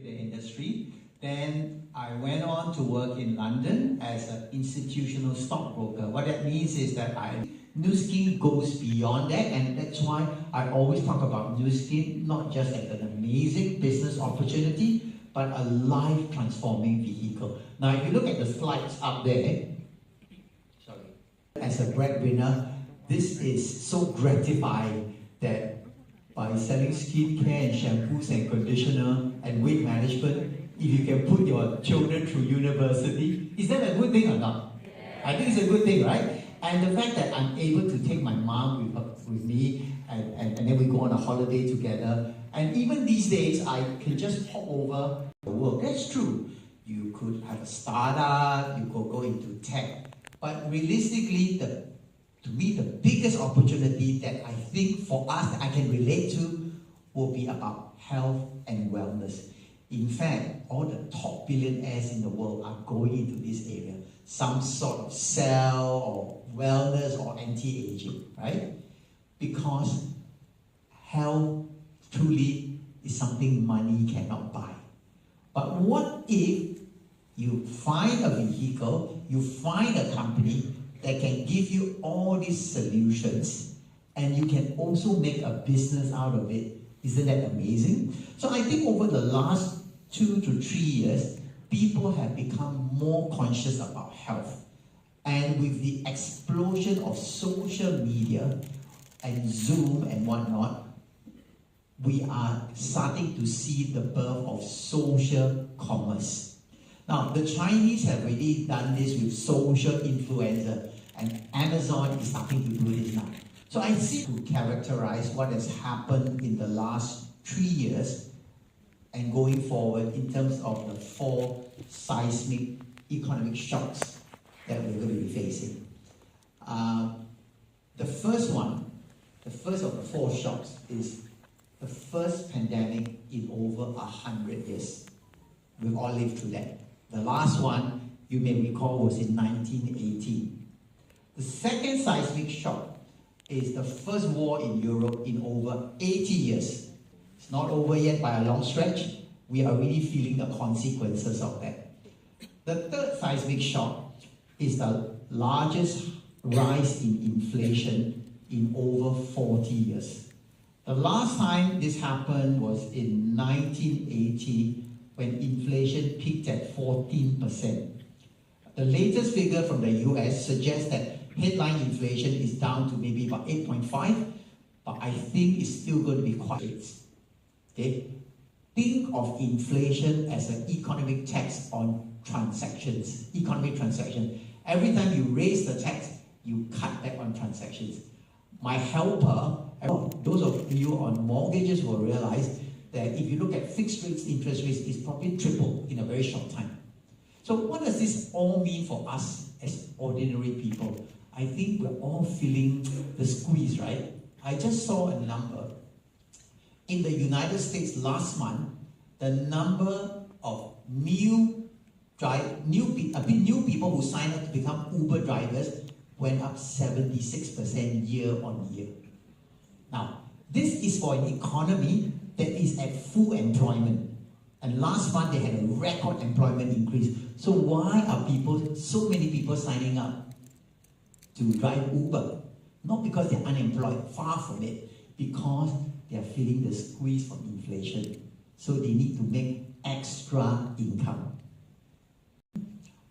the industry. Then I went on to work in London as an institutional stockbroker. What that means is that Nu Skin goes beyond that, and that's why I always talk about Nu Skin not just as an amazing business opportunity, but a life-transforming vehicle. Now, if you look at the slides up there, as a breadwinner, this is so gratifying that by selling skincare and shampoos and conditioner and weight management, if you can put your children through university, is that a good thing or not? Yeah. I think it's a good thing, right? And the fact that I'm able to take my mom with me and then we go on a holiday together. And even these days, I can just hop over the world. That's true. You could have a startup, you could go into tech. But realistically, to me, the biggest opportunity that I think for us that I can relate to will be about health and wellness. In fact, all the top billionaires in the world are going into this area. Some sort of cell or wellness or anti-aging, right? Because health truly is something money cannot buy. But what if you find a vehicle, you find a company that can give you all these solutions and you can also make a business out of it? Isn't that amazing? So I think over the last 2 to 3 years, people have become more conscious about health. And with the explosion of social media and Zoom and whatnot, we are starting to see the birth of social commerce. Now, the Chinese have already done this with social influencer, and Amazon is starting to do this now. So I see to characterize what has happened in the last 3 years and going forward in terms of the 4 seismic economic shocks that we're going to be facing. The first of the 4 shocks is the first pandemic in over 100 years. We've all lived through that. The last one, you may recall, was in 1918. The second seismic shock is the first war in Europe in over 80 years. It's not over yet by a long stretch. We are really feeling the consequences of that. The third seismic shock is the largest rise in inflation in over 40 years. The last time this happened was in 1980 when inflation peaked at 14%. The latest figure from the US suggests that headline inflation is down to maybe about 8.5, but I think it's still going to be quite high. Okay? Think of inflation as an economic tax on transactions, economic transactions. Every time you raise the tax, you cut back on transactions. My helper, those of you on mortgages will realize that if you look at fixed rates, interest rates, it's probably tripled in a very short time. So what does this all mean for us as ordinary people? I think we're all feeling the squeeze, right? I just saw a number. In the United States last month, the number of new people who signed up to become Uber drivers went up 76% year on year. Now, this is for an economy that is at full employment. And last month they had a record employment increase. So why are so many people signing up to drive Uber? Not because they're unemployed, far from it, because they are feeling the squeeze from inflation. So they need to make extra income.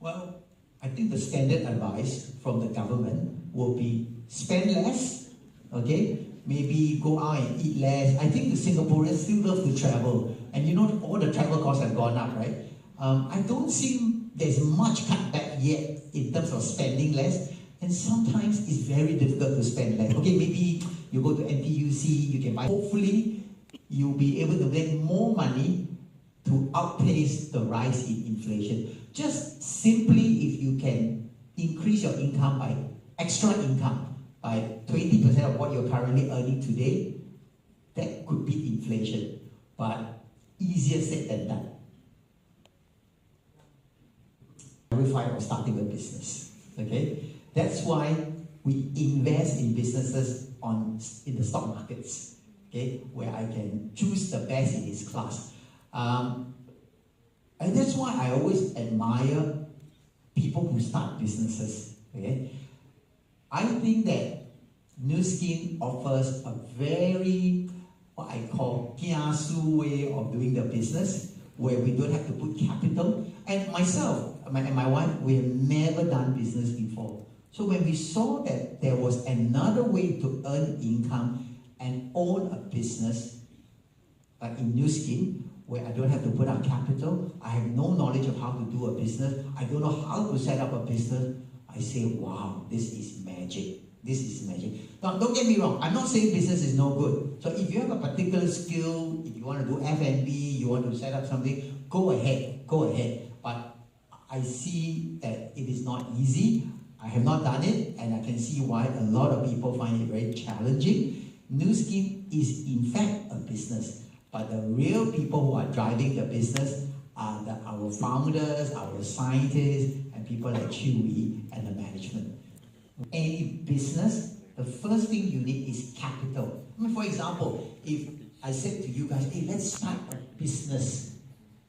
Well, I think the standard advice from the government will be spend less, okay? Maybe go out and eat less. I think the Singaporeans still love to travel. And you know, all the travel costs have gone up, right? I don't think there's much cutback yet in terms of spending less. And sometimes it's very difficult to spend less. Okay, maybe you go to NTUC, you can buy. Hopefully, you'll be able to make more money to outpace the rise in inflation. Just simply if you can increase your income by extra income by 20% of what you're currently earning today, that could beat inflation. But easier said than done. Terrified of starting a business. Okay? That's why we invest in businesses in the stock markets. Okay? Where I can choose the best in its class. And that's why I always admire people who start businesses. Okay? I think that Nu Skin offers a very, what I call, kiasu way of doing the business, where we don't have to put capital. And myself and my wife, we have never done business before. So when we saw that there was another way to earn income and own a business, like in Nu Skin, where I don't have to put up capital, I have no knowledge of how to do a business, I don't know how to set up a business, I say, wow, this is magic. This is magic. Now, don't get me wrong, I'm not saying business is no good. So if you have a particular skill, if you want to do F&B, you want to set up something, go ahead. But I see that it is not easy. I have not done it, and I can see why a lot of people find it very challenging. Nu Skin is in fact a business, but the real people who are driving the business are our founders, our scientists, and people like Chewy and the management. Any business, the first thing you need is capital. I mean, for example, if I said to you guys, hey, let's start a business,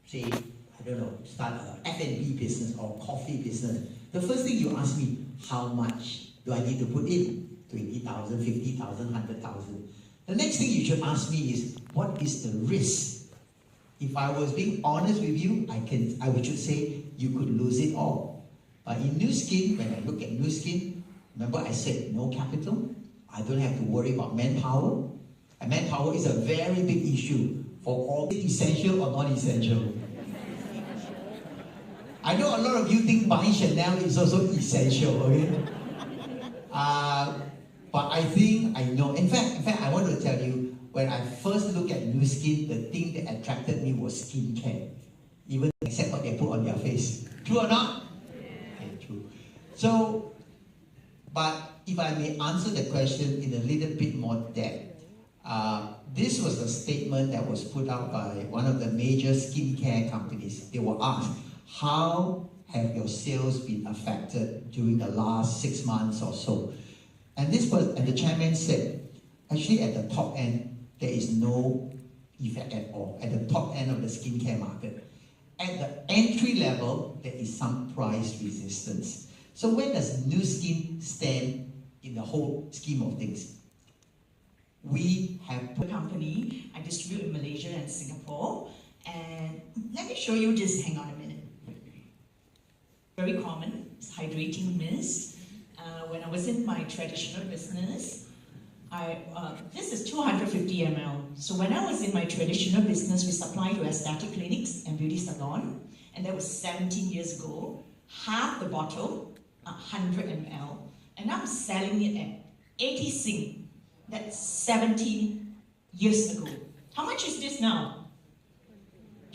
say, I don't know, start an F&B business or coffee business. The first thing you ask me, how much do I need to put in? 20,000, 50,000, 100,000. The next thing you should ask me is, what is the risk? If I was being honest with you, I should say you could lose it all. But in Nu Skin, when I look at Nu Skin, remember I said no capital, I don't have to worry about manpower. And manpower is a very big issue for all essential or non-essential. I know a lot of you think buying Chanel is also essential, okay? But I think I know. In fact, I want to tell you, when I first looked at Nu Skin, the thing that attracted me was skincare. Even except what they put on their face. True or not? Okay, true. So, but if I may answer the question in a little bit more depth, this was a statement that was put out by one of the major skincare companies. They were asked, how have your sales been affected during the last 6 months or so? And the chairman said, actually at the top end, there is no effect at all. At the top end of the skincare market. At the entry level, there is some price resistance. So where does Nu Skin stand in the whole scheme of things? We have a company. I distribute in Malaysia and Singapore. And let me show you this. Hang on a minute. Very common. It's hydrating mist. When I was in my traditional business, this is 250 ml. So when I was in my traditional business, we supplied to aesthetic clinics and beauty salon. And that was 17 years ago. Half the bottle, 100 ml. And I'm selling it at 80 Sing. That's 17 years ago. How much is this now?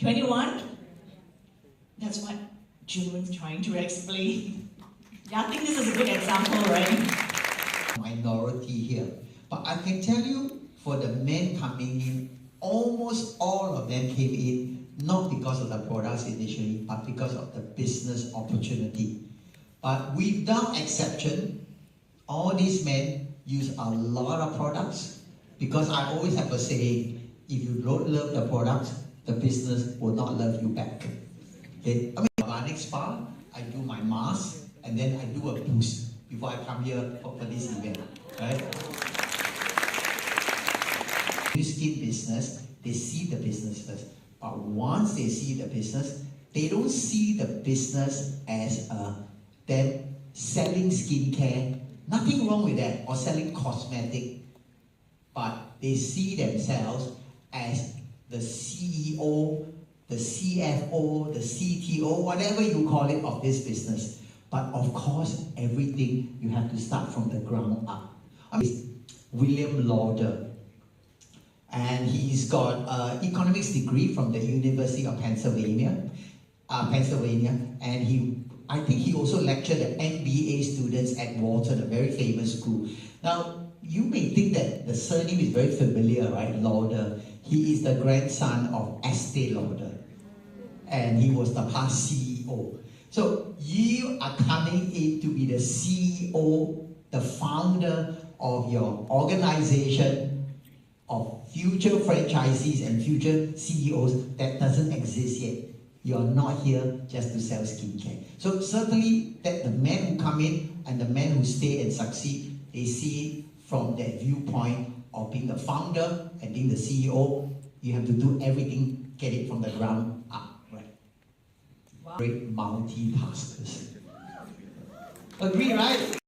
21? That's what June's trying to explain. Yeah, I think this is a good example, right? Minority here. But I can tell you, for the men coming in, almost all of them came in not because of the products initially, but because of the business opportunity. But without exception, all these men use a lot of products, because I always have a saying, if you don't love the products, the business will not love you back. Okay? I mean, organic spa, I do my mask, and then I do a boost before I come here for this event. Right? Nu Skin business, they see the business first. But once they see the business, they don't see the business as them selling skincare. Nothing wrong with that, or selling cosmetic. But they see themselves as the CEO, the CFO, the CTO, whatever you call it, of this business. But of course, everything you have to start from the ground up. I mean, William Lauder, and he's got an economics degree from the University of Pennsylvania, and I think he also lectured the MBA students at Wharton, a very famous school. Now, you may think that the surname is very familiar, right? Lauder. He is the grandson of Estee Lauder, and he was the past CEO. So you are coming in to be the CEO, the founder of your organization, of future franchisees and future CEOs that doesn't exist yet. You're not here just to sell skincare. So certainly that the men who come in and the men who stay and succeed, they see it from that viewpoint of being the founder and being the CEO. You have to do everything, get it from the ground up, right? Wow. Great multitaskers. Agree, right?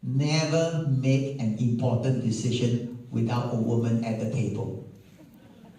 Never make an important decision without a woman at the table.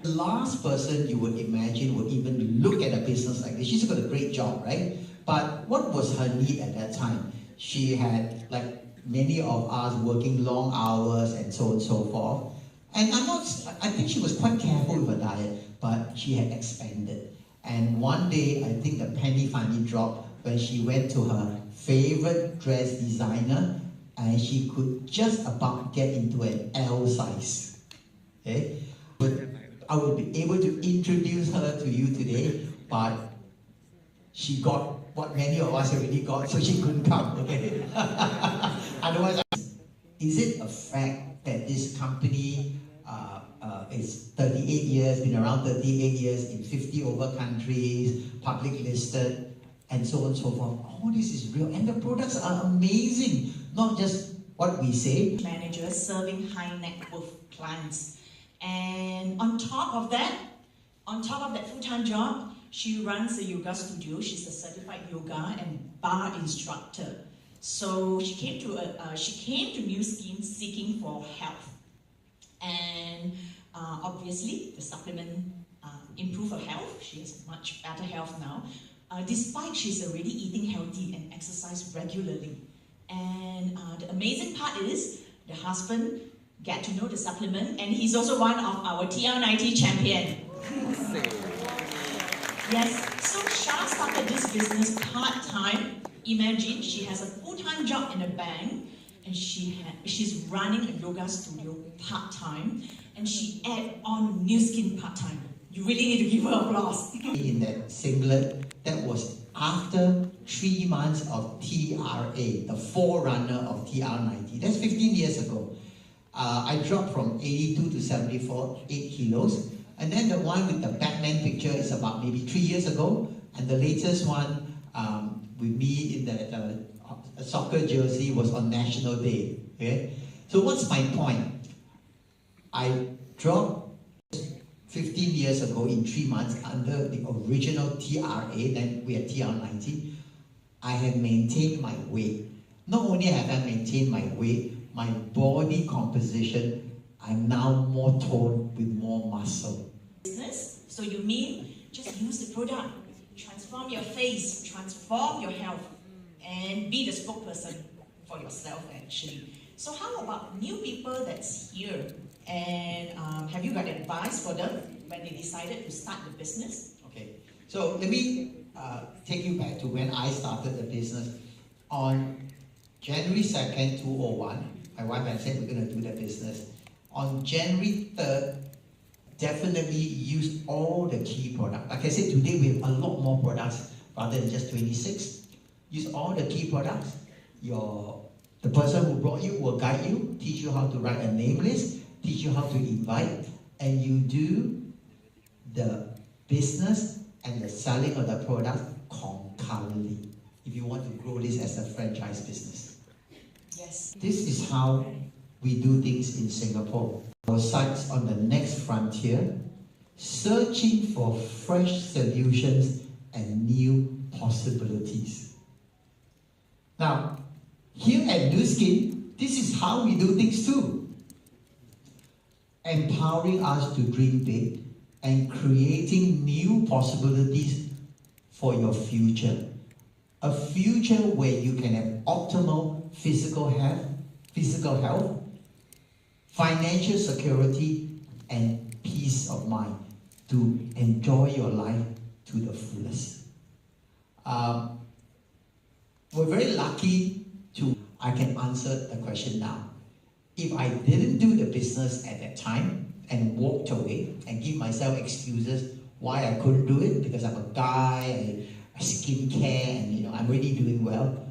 The last person you would imagine would even look at a business like this. She's got a great job, right? But what was her need at that time? She had, like many of us, working long hours and so on and so forth. And I think she was quite careful with her diet, but she had expanded. And one day, I think the penny finally dropped when she went to her favorite dress designer and she could just about get into an L size. Okay? But I will be able to introduce her to you today, but she got what many of us already got, so she couldn't come, okay? Otherwise, is it a fact that this company is 38 years, been around 38 years in 50 over countries, public listed, and so on and so forth? All this is real, and the products are amazing, not just what we say. Manager serving high net worth clients. And on top of that full-time job, she runs a yoga studio. She's a certified yoga and bar instructor. So she came to Nu Skin seeking for health, and obviously the supplement improved her health. She has much better health now, despite she's already eating healthy and exercise regularly. And the amazing part is the husband get to know the supplement, and he's also one of our TR90 champion. Yes, so Shah started this business part-time. Imagine she has a full-time job in a bank, and she's running a yoga studio part-time, and she add on Nu Skin part-time. You really need to give her applause. In that singlet, that was after 3 months of TRA, the forerunner of TR90. That's 15 years ago. I dropped from 82 to 74, 8 kilos. And then the one with the Batman picture is about maybe 3 years ago. And the latest one with me in that soccer jersey was on National Day. Okay? So what's my point? I dropped 15 years ago in 3 months under the original TRA, then we had TR90. I have maintained my weight. Not only have I maintained my weight, my body composition, I'm now more toned with more muscle. Business? So you mean just use the product, transform your face, transform your health, and be the spokesperson for yourself actually. So how about new people that's here? And have you got advice for them when they decided to start the business? Okay, so let me take you back to when I started the business. On January 2nd, 2001, my wife and I said we're going to do the business. On January 3rd, definitely use all the key products. Like I said, today we have a lot more products rather than just 26. Use all the key products. The person who brought you will guide you, teach you how to write a name list, teach you how to invite, and you do the business and the selling of the product concurrently if you want to grow this as a franchise business. Yes. This is how we do things in Singapore. Our sights on the next frontier, searching for fresh solutions and new possibilities. Now, here at Nu Skin, this is how we do things too. Empowering us to dream big and creating new possibilities for your future. A future where you can have optimal physical health, financial security, and peace of mind to enjoy your life to the fullest. We're very lucky I can answer the question now. If I didn't do the business at that time and walked away and give myself excuses why I couldn't do it, because I'm a guy, I skincare, and I'm already doing well,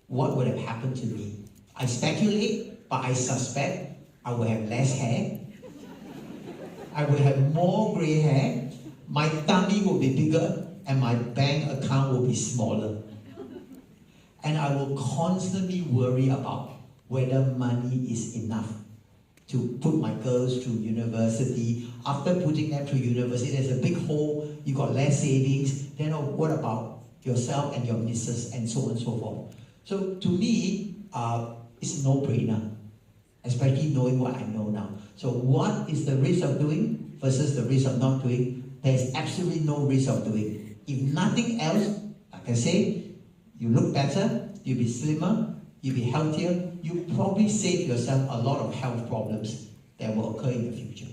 what would have happened to me? I speculate, but I suspect I would have less hair. I would have more grey hair. My tummy will be bigger. and my bank account will be smaller. And I will constantly worry about whether money is enough to put my girls through university. After putting them through university, there's a big hole, you got less savings, then what about yourself and your missus, and so on and so forth. So to me, it's a no-brainer, especially knowing what I know now. So what is the risk of doing versus the risk of not doing? There's absolutely no risk of doing. If nothing else, like I say, you look better, you'll be slimmer, you'll be healthier, you probably save yourself a lot of health problems that will occur in the future.